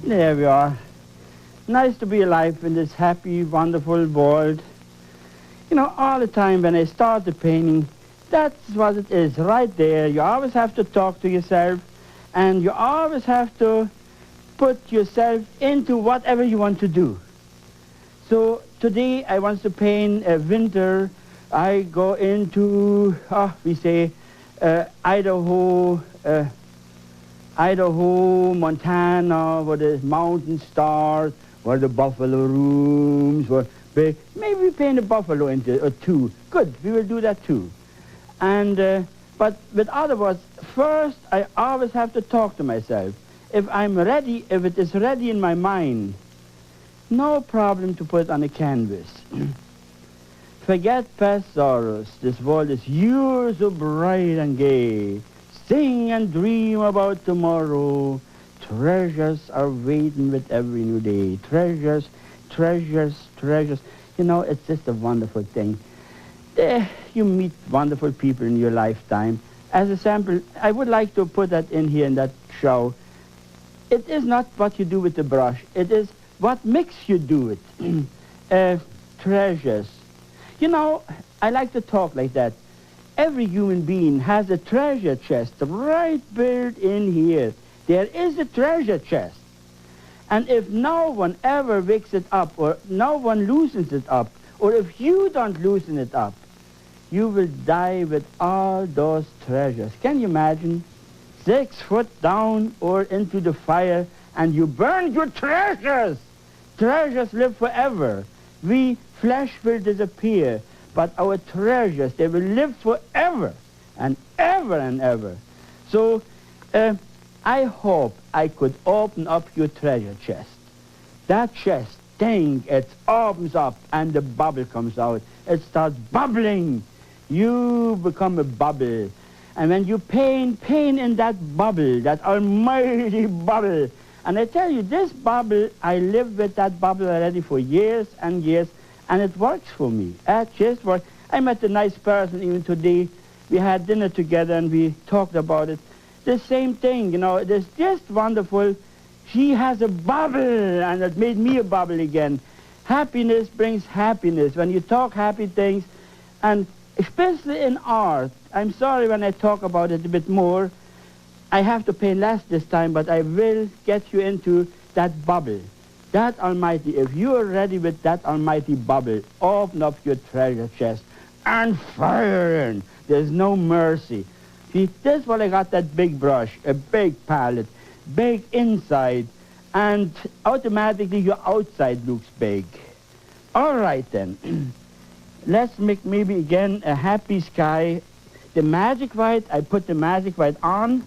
There we are. Nice to be alive in this happy, wonderful world. You know, all the time when I start the painting, that's what it is, right there. You always have to talk to yourself, and you always have to put yourself into whatever you want to do. So today I want to paint a winter. I go into, Idaho, Montana, where the mountain stars, where the buffalo rooms, where maybe we paint a buffalo into or two. Good, we will do that too. And but with other words, first I always have to talk to myself. If I'm ready, if it is ready in my mind, no problem to put on a canvas. Forget past sorrows. This world is yours, so bright and gay. Sing and dream about tomorrow. Treasures are waiting with every new day. Treasures, treasures, treasures. You know, it's just a wonderful thing. You meet wonderful people in your lifetime. As a sample, I would like to put that in here in that show. It is not what you do with the brush. It is what makes you do it. Treasures. You know, I like to talk like that. Every human being has a treasure chest right built in here. There is a treasure chest. And if no one ever wakes it up, or no one loosens it up, or if you don't loosen it up, you will die with all those treasures. Can you imagine? 6 foot down or into the fire, and you burn your treasures. Treasures live forever. We flesh will disappear, but our treasures, they will live forever and ever and ever. So I hope I could open up your treasure chest. That chest, thing, it opens up and the bubble comes out. It starts bubbling. You become a bubble. And when you paint in that bubble, that almighty bubble. And I tell you, this bubble, I lived with that bubble already for years and years, and it works for me. It just works. I met a nice person even today. We had dinner together and we talked about it. The same thing, you know, it is just wonderful. She has a bubble, and it made me a bubble again. Happiness brings happiness. When you talk happy things, and especially in art, I'm sorry when I talk about it a bit more. I have to paint less this time, but I will get you into that bubble. That almighty, if you are ready with that almighty bubble, open up your treasure chest and fire in. There's no mercy. See, this is what I got, that big brush, a big palette, big inside, and automatically your outside looks big. All right then. Let's make maybe again a happy sky. The magic white, I put the magic white on.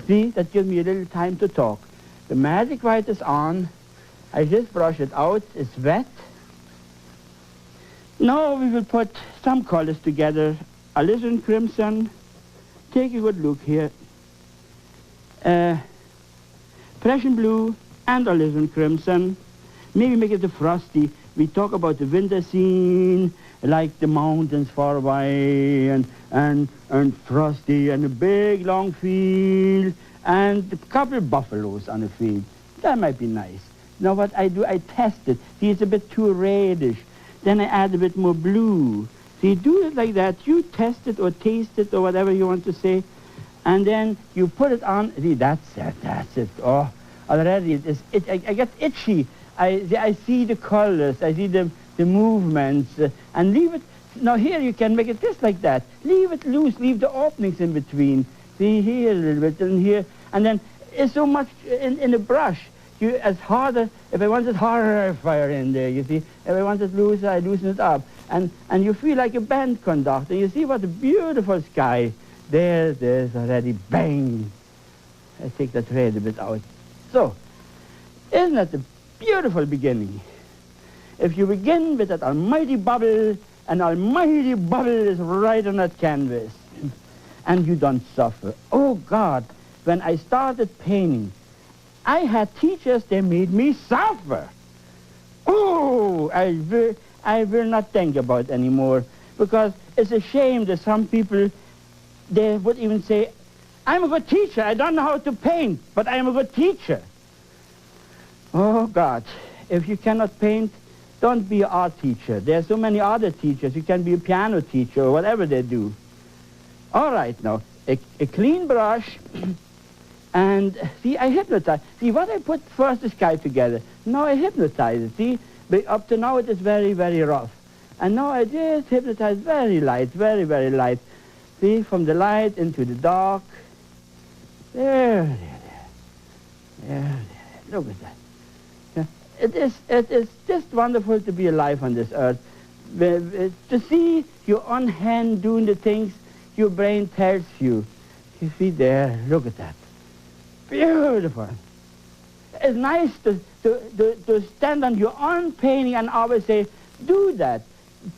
See, that gives me a little time to talk. The magic white is on. I just brush it out. It's wet. Now we will put some colors together. Alizarin crimson. Take a good look here. Prussian blue and alizarin crimson. Maybe make it a frosty. We talk about the winter scene, like the mountains far away, and frosty, and a big long field, and a couple of buffaloes on the field. That might be nice. Now what I do, I test it. See, it's a bit too reddish. Then I add a bit more blue. So you do it like that. You test it or taste it or whatever you want to say, and then you put it on. See, that's it, that's it. Oh, already I get itchy. I see the colors, I see the movements, and leave it. Now here you can make it just like that. Leave it loose, leave the openings in between. See here a little bit, and here, and then it's so much in the brush. You, as harder, if I want it harder, I fire in there, you see. If I want it looser, I loosen it up. And you feel like a band conductor. You see what a beautiful sky. There's already, bang. I take that red a bit out. So, isn't that the beautiful beginning? If you begin with that almighty bubble, an almighty bubble is right on that canvas, and you don't suffer. Oh God, when I started painting, I had teachers, they made me suffer. Oh, I will not think about it anymore, because it's a shame that some people, they would even say, I'm a good teacher, I don't know how to paint, but I'm a good teacher. Oh, God, if you cannot paint, don't be an art teacher. There are so many other teachers. You can be a piano teacher or whatever they do. All right, now, a clean brush, and see, I hypnotize. See, what I put first, the sky together. Now I hypnotize it, see? But up to now it is very, very rough. And now I just hypnotize very light, very, very light. See, from the light into the dark. There. Look at that. Yeah. It is just wonderful to be alive on this earth. To see your own hand doing the things your brain tells you. You see there, look at that. Beautiful. It's nice to stand on your own painting and always say, do that.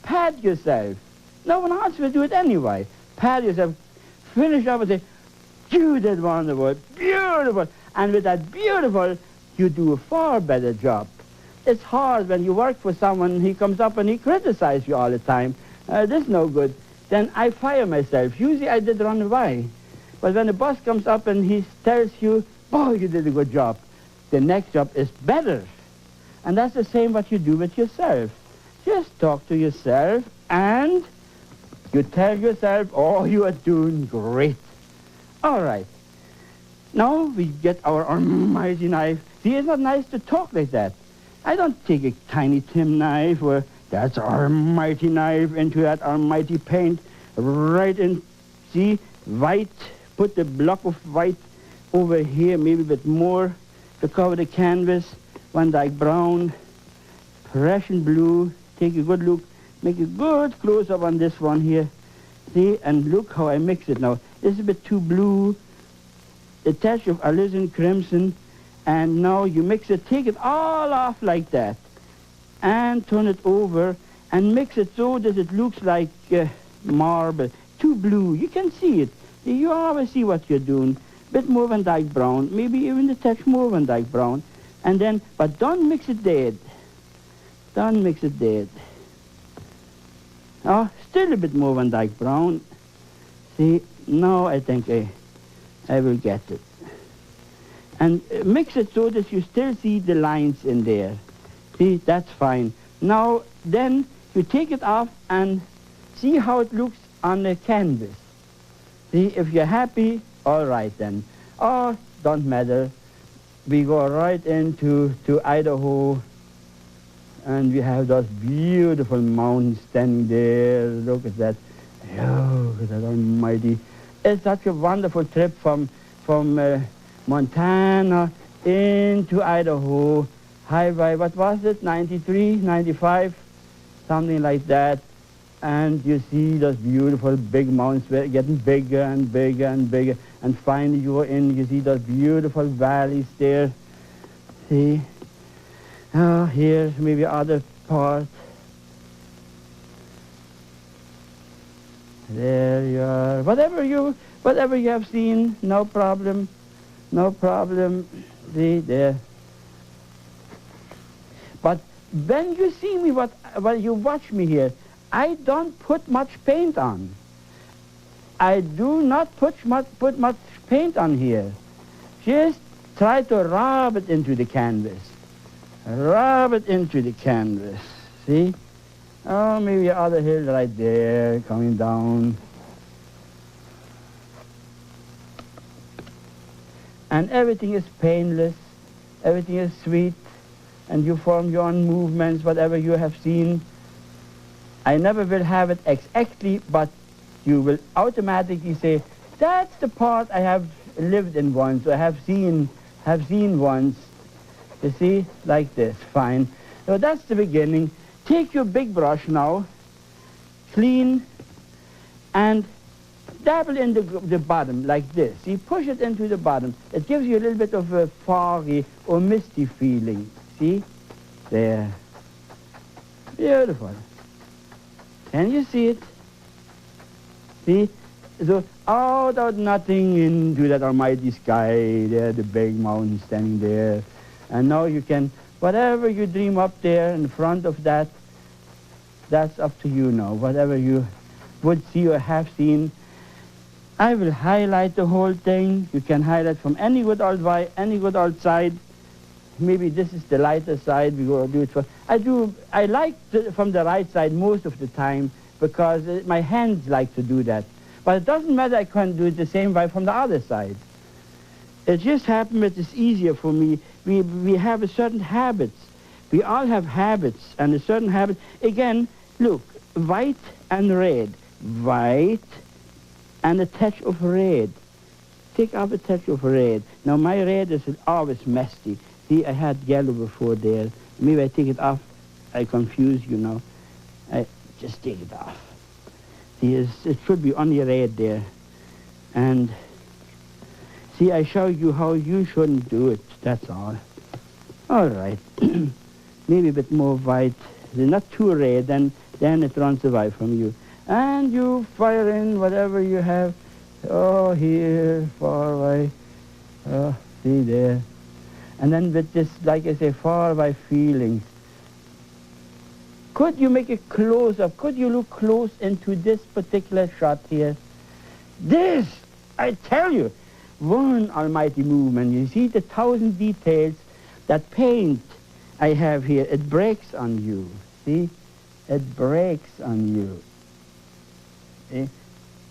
Pat yourself. No one else will do it anyway. Pat yourself. Finish up and say, you did wonderful, beautiful. And with that beautiful, you do a far better job. It's hard when you work for someone, he comes up and he criticizes you all the time. This is no good. Then I fire myself. Usually I did run away. But when the boss comes up and he tells you, boy, you did a good job, the next job is better. And that's the same what you do with yourself. Just talk to yourself and you tell yourself, oh, you are doing great. All right. Now we get our almighty knife. See, it's not nice to talk like that. I don't take a tiny tin knife or that's our almighty knife into that almighty paint. Right in, see, white. Put the block of white over here, maybe a bit more to cover the canvas. One like brown, Prussian blue. Take a good look. Make a good close-up on this one here. See, and look how I mix it now. This is a bit too blue. A touch of alizarin crimson. And now you mix it. Take it all off like that. And turn it over and mix it so that it looks like marble. Too blue. You can see it. You always see what you're doing. Bit more Van Dyke brown. Maybe even a touch more Van Dyke brown. And then, but don't mix it dead. Don't mix it dead. Oh, still a bit more Van Dyke brown. See, now I think I will get it. And mix it so that you still see the lines in there. See, that's fine. Now, then you take it off and see how it looks on the canvas. See, if you're happy, all right then. Oh, don't matter. We go right into Idaho, and we have those beautiful mountains standing there. Look at that. Look at that almighty. It's such a wonderful trip from Montana into Idaho. Highway, what was it, 93, 95, something like that. And you see those beautiful big mountains getting bigger and bigger and bigger. And finally you go in, you see those beautiful valleys there. See? Oh, here's maybe other part. There you are. Whatever you have seen, no problem. No problem. See, there. But when you see me, when you watch me here, I don't put much paint on. I do not put much paint on here. Just try to rub it into the canvas. Rub it into the canvas. See? Oh, maybe the other hill right there, coming down. And everything is painless. Everything is sweet. And you form your own movements, whatever you have seen. I never will have it exactly, but you will automatically say, that's the part I have lived in once, or have seen once. You see, like this, fine. So that's the beginning. Take your big brush now, clean, and dabble in the bottom like this. You push it into the bottom. It gives you a little bit of a foggy or misty feeling. See? There. Beautiful. Can you see it? See? So out of nothing into that almighty sky, there, the big mountain standing there. And now you can, whatever you dream up there in front of that, that's up to you now. Whatever you would see or have seen, I will highlight the whole thing. You can highlight from any good old way, any good old side. maybe this is the lighter side. We go do it for. I like from the right side most of the time because my hands like to do that. But it doesn't matter. I can do it the same way from the other side. It just happened that it's easier for me. We have a certain habits. We all have habits, and a certain habit. Again, look, white and red. White and a touch of red. Take off a touch of red. Now my red is always messy. See, I had yellow before there. Maybe I take it off. I confuse you now. I just take it off. See, it should be only red there. And see, I show you how you shouldn't do it. That's all. All right. Maybe a bit more white. Not too red, then it runs away from you. And you fire in whatever you have. Oh, here, far away. Oh, see there. And then with this, like I say, far away feelings. Could you make a close-up? Could you look close into this particular shot here? This, I tell you, one almighty movement. You see the 1,000 details, that paint I have here, it breaks on you. See? It breaks on you. See?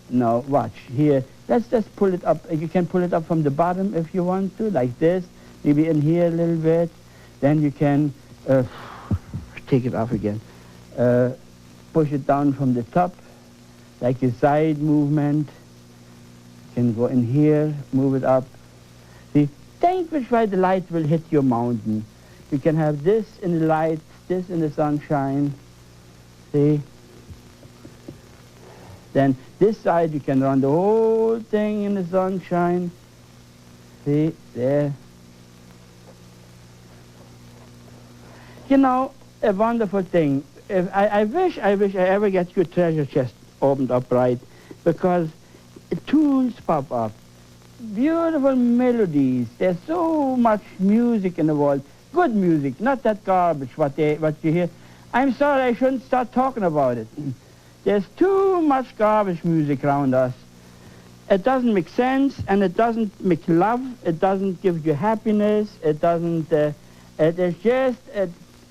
Now, watch here. Let's just pull it up. You can pull it up from the bottom if you want to, like this. Maybe in here a little bit. Then you can take it off again. Push it down from the top, like a side movement. You can go in here, move it up. See, think which way the light will hit your mountain. You can have this in the light, this in the sunshine. See? Then this side you can run the whole thing in the sunshine. See, there. You know, a wonderful thing. I wish I ever get your treasure chest opened up right, because tunes pop up. Beautiful melodies. There's so much music in the world. Good music, not that garbage what you hear. I'm sorry, I shouldn't start talking about it. There's too much garbage music around us. It doesn't make sense, and it doesn't make love. It doesn't give you happiness. It doesn't. It is just.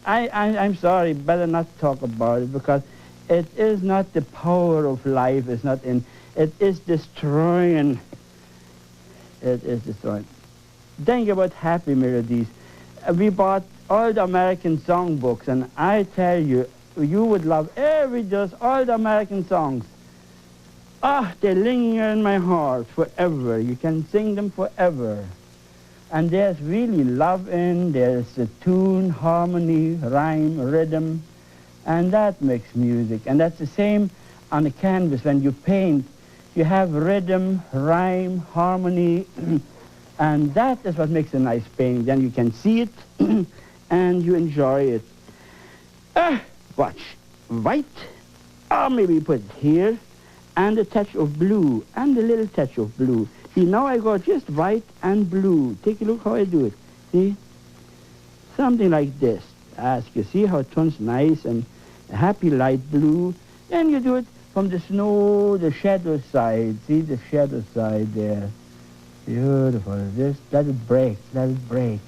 I'm sorry, better not talk about it, because it is not the power of life. It's not in. It is destroying. It is destroying. Think about happy melodies. We bought all the American songbooks, and I tell you, you would love all the American songs. Ah, they linger in my heart forever. You can sing them forever. And there's really love in, there's a tune, harmony, rhyme, rhythm, and that makes music. And that's the same on the canvas. When you paint, you have rhythm, rhyme, harmony, and that is what makes a nice painting. Then you can see it, and you enjoy it. Watch, white, or maybe you put it here, and a touch of blue, and a little touch of blue. See, now I got just white and blue. Take a look how I do it. See? Something like this. Ask you, see how it turns nice and a happy light blue. Then you do it from the snow, the shadow side. See the shadow side there. Beautiful. Let it break, let it break.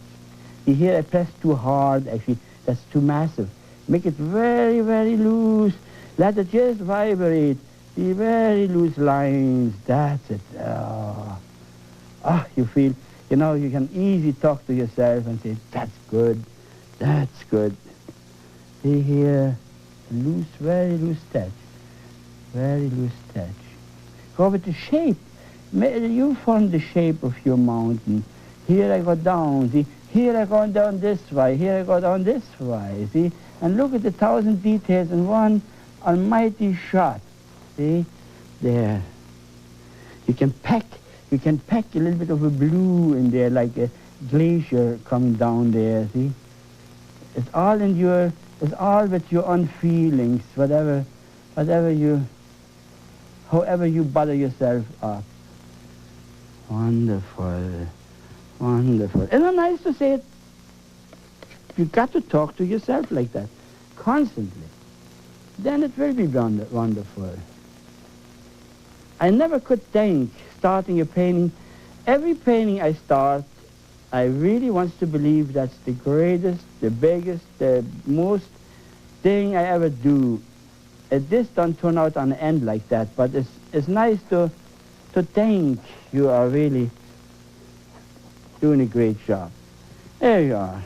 See, here I press too hard, actually. That's too massive. Make it very, very loose. Let it just vibrate. See, very loose lines. That's it. You feel, you know, you can easily talk to yourself and say, that's good. That's good. See here, loose, very loose touch. Very loose touch. Go with the shape. You form the shape of your mountain. Here I go down. See, here I go down this way. Here I go down this way. See, and look at the 1,000 details in one almighty shot. See, there. You can pack a little bit of a blue in there, like a glacier coming down there. See, it's all with your own feelings, however you bother yourself up. Wonderful, wonderful. Isn't it nice to say it? You got to talk to yourself like that, constantly. Then it will be wonderful. I never could think, starting a painting, every painting I start, I really want to believe that's the greatest, the biggest, the most thing I ever do. This don't turn out on the end like that, but it's nice to think you are really doing a great job. There you are.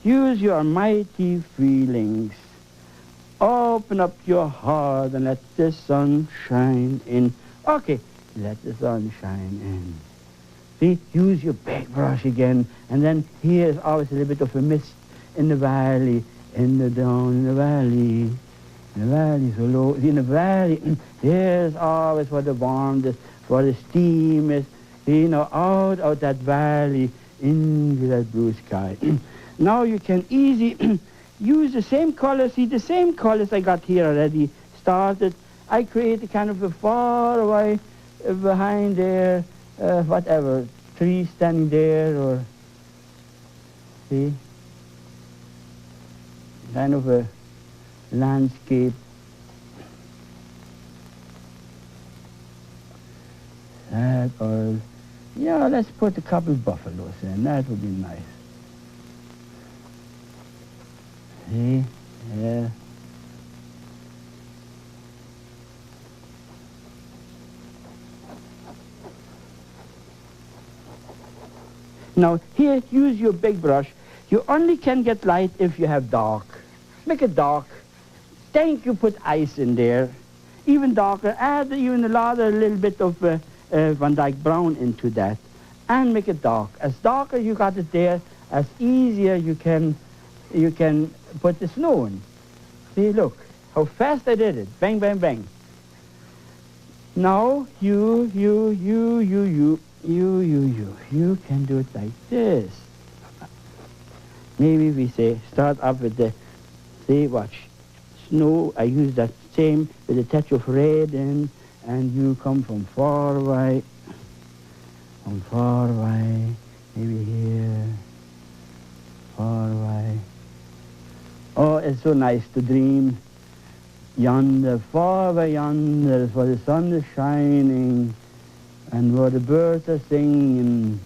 Use your mighty feelings. Open up your heart and let the sun shine in. Okay, let the sun shine in. See, use your big brush again, and then here's always a little bit of a mist in the valley, down in the valley. In the valley, so low. In the valley, there's always where the warmth is, where the steam is, out that valley into that blue sky. Now you can easily use the same colors. See, the same colors I got here already started. I created kind of a far away behind there, whatever, tree standing there, or, see, kind of a landscape. That, or, yeah, let's put a couple buffaloes in. That would be nice. See, yeah. Now, here, use your big brush. You only can get light if you have dark. Make it dark. Then you put ice in there. Even darker. Add even a little bit of Van Dyke brown into that. And make it dark. As darker you got it there, as easier you can put the snow in. See, look, how fast I did it. Bang, bang, bang. Now, you can do it like this. Maybe we say, start up with the, see, watch. Snow, I use that same with a touch of red in, and you come from far away, maybe here, far away. Oh, it's so nice to dream. Yonder, far away yonder, where the sun is shining, and where the birds are singing.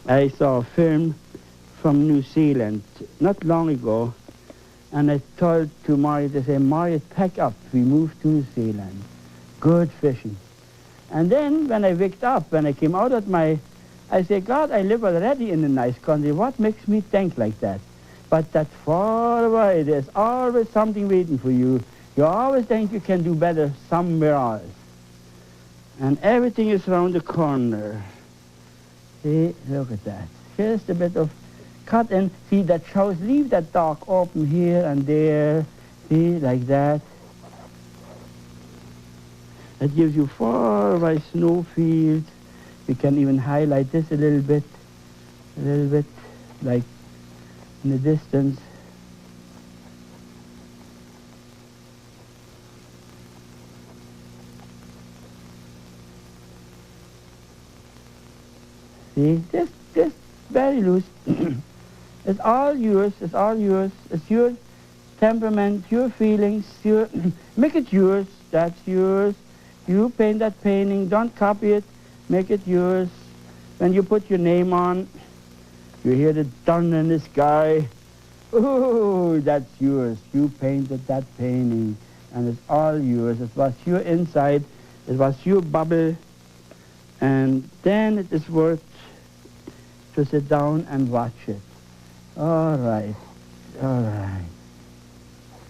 I saw a film from New Zealand not long ago, and I told to Marriott, I said, Marriott, pack up, we moved to New Zealand. Good fishing. And then when I waked up, when I came out of I said, God, I live already in a nice country. What makes me think like that? But that far away, there's always something waiting for you. You always think you can do better somewhere else. And everything is around the corner. See, look at that. Just a bit of cut and see that shows, leave that dark open here and there. See, like that. That gives you far away snowfields. You can even highlight this a little bit, like in the distance. See, just very loose. It's all yours, it's all yours. It's your temperament, your feelings, make it yours, that's yours. You paint that painting, don't copy it, make it yours. When you put your name on, you hear the thunder in the sky. Oh, that's yours. You painted that painting, and it's all yours. It was your inside, it was your bubble, and then it is worth to sit down and watch it. All right.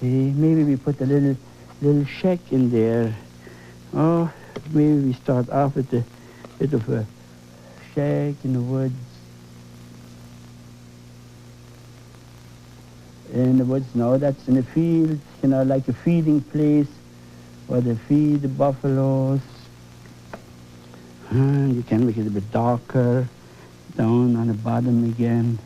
See, maybe we put a little shack in there. Oh, maybe we start off with a bit of a shack in the woods. In the woods, no, that's in the field, like a feeding place where they feed the buffaloes. And you can make it a bit darker, down on the bottom again.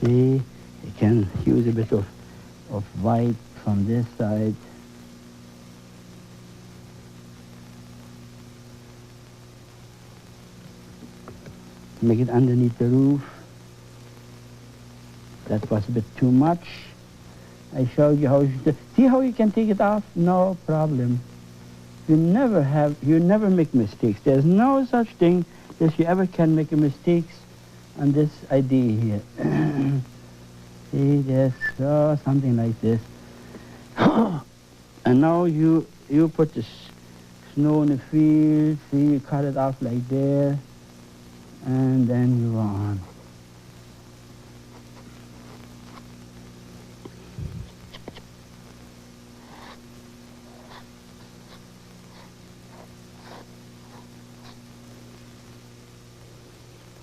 See, you can use a bit of white from this side. Make it underneath the roof. That was a bit too much. I showed you how you should. See how you can take it off? No problem. You never make mistakes. There's no such thing that you ever can make a mistakes on this idea here. See this, oh, something like this. And now you put the snow in the field. See, you cut it off like there, and then you go on.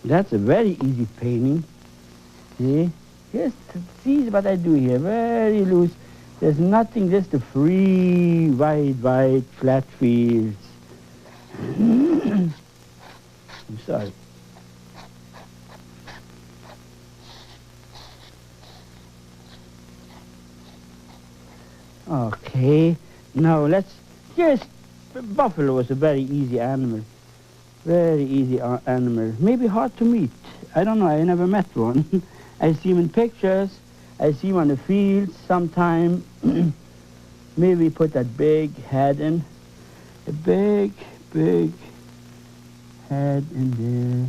That's a very easy painting. See? Just see what I do here. Very loose. There's nothing, just the free, wide, flat fields. I'm sorry. Okay. Now let's just... Buffalo was a very easy animal. Very easy animal. Maybe hard to meet. I don't know. I never met one. I see him in pictures. I see him on the fields sometime. Maybe put that big head in. A big head in there.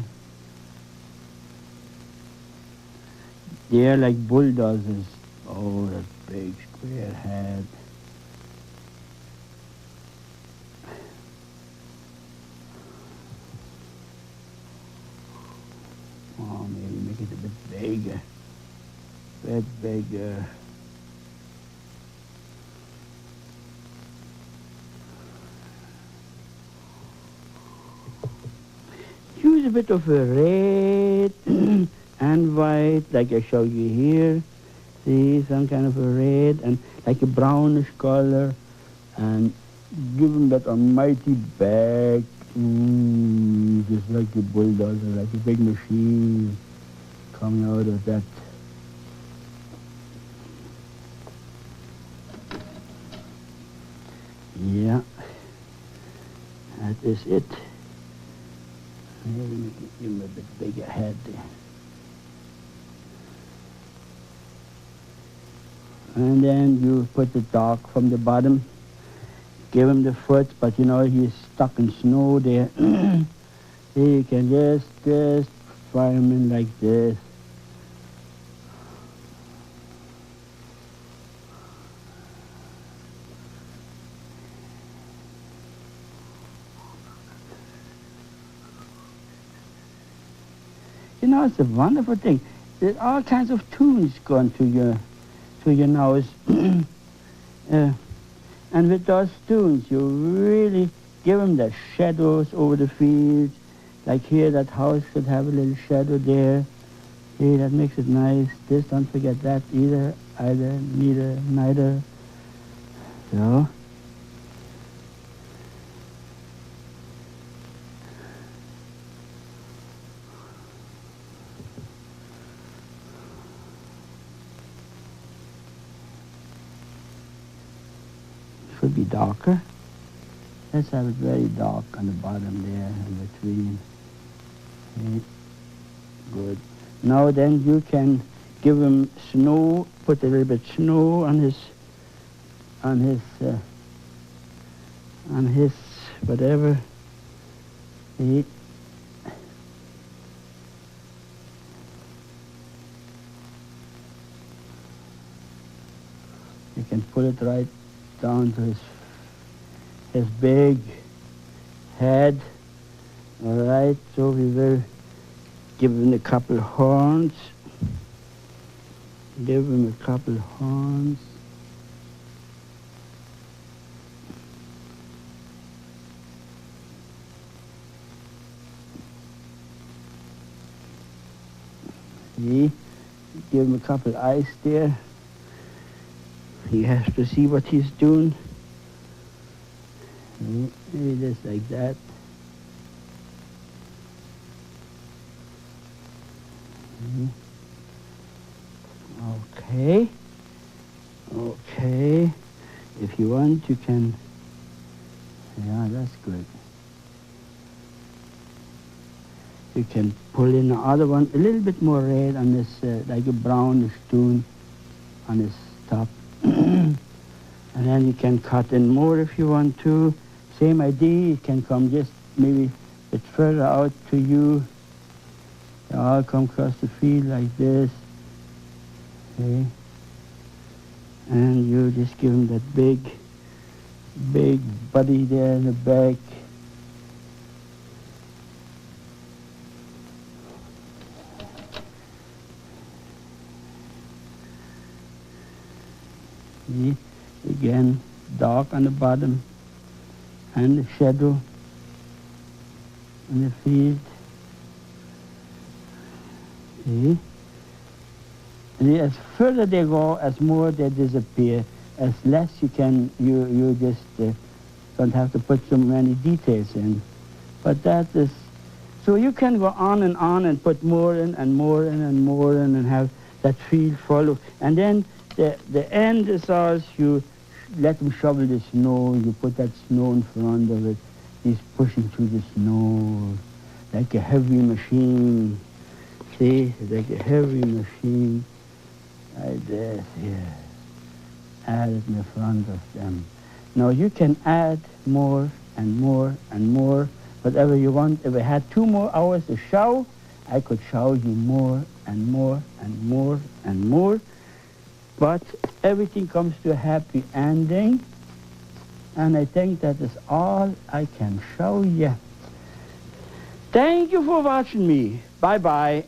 They're like bulldozers. Oh, that big square head. Oh, maybe make it a bit bigger. Bit bigger. Use a bit of a red and white, like I showed you here. See, some kind of a red and like a brownish color. And give him that almighty back. Just like a bulldozer, like a big machine coming out of that. Yeah, that is it. Maybe give him a bit bigger head there. And then you put the dog from the bottom. Give him the foot, but you know he's stuck in snow there. You can just fire him in like this. You know, it's a wonderful thing. There's all kinds of tunes going to your nose. And with those tunes, you really give them the shadows over the fields. Like here, that house should have a little shadow there. See, that makes it nice. Just don't forget that either, neither. So. Should be darker. Let's have it very dark on the bottom there in between. Okay. Good. Now then you can give him snow, put a little bit snow on his whatever. See? You can pull it right down to his big head. All right, so we will give him a couple horns. Give him a couple horns. See? Give him a couple eyes there. He has to see what he's doing. Maybe just like that. Okay. Okay. If you want, you can... Yeah, that's good. You can pull in the other one, a little bit more red on this, like a brownish tone on this top. And then you can cut in more if you want to. Same idea, it can come just maybe a bit further out to you. They all come across the field like this. Okay. And you just give them that big body there in the back. See? Again, dark on the bottom and the shadow in the field. See? And as further they go, as more they disappear, as less you just don't have to put so many details in. But that is, so you can go on and put more in and more in and more in and have that field follow. And then the end is ours, you let them shovel the snow, you put that snow in front of it, he's pushing through the snow like a heavy machine. See, like a heavy machine. Like this, here. Add it in the front of them. Now you can add more and more and more, whatever you want. If I had 2 more hours to show, I could show you more and more and more and more. But everything comes to a happy ending, and I think that is all I can show you. Thank you for watching me. Bye-bye.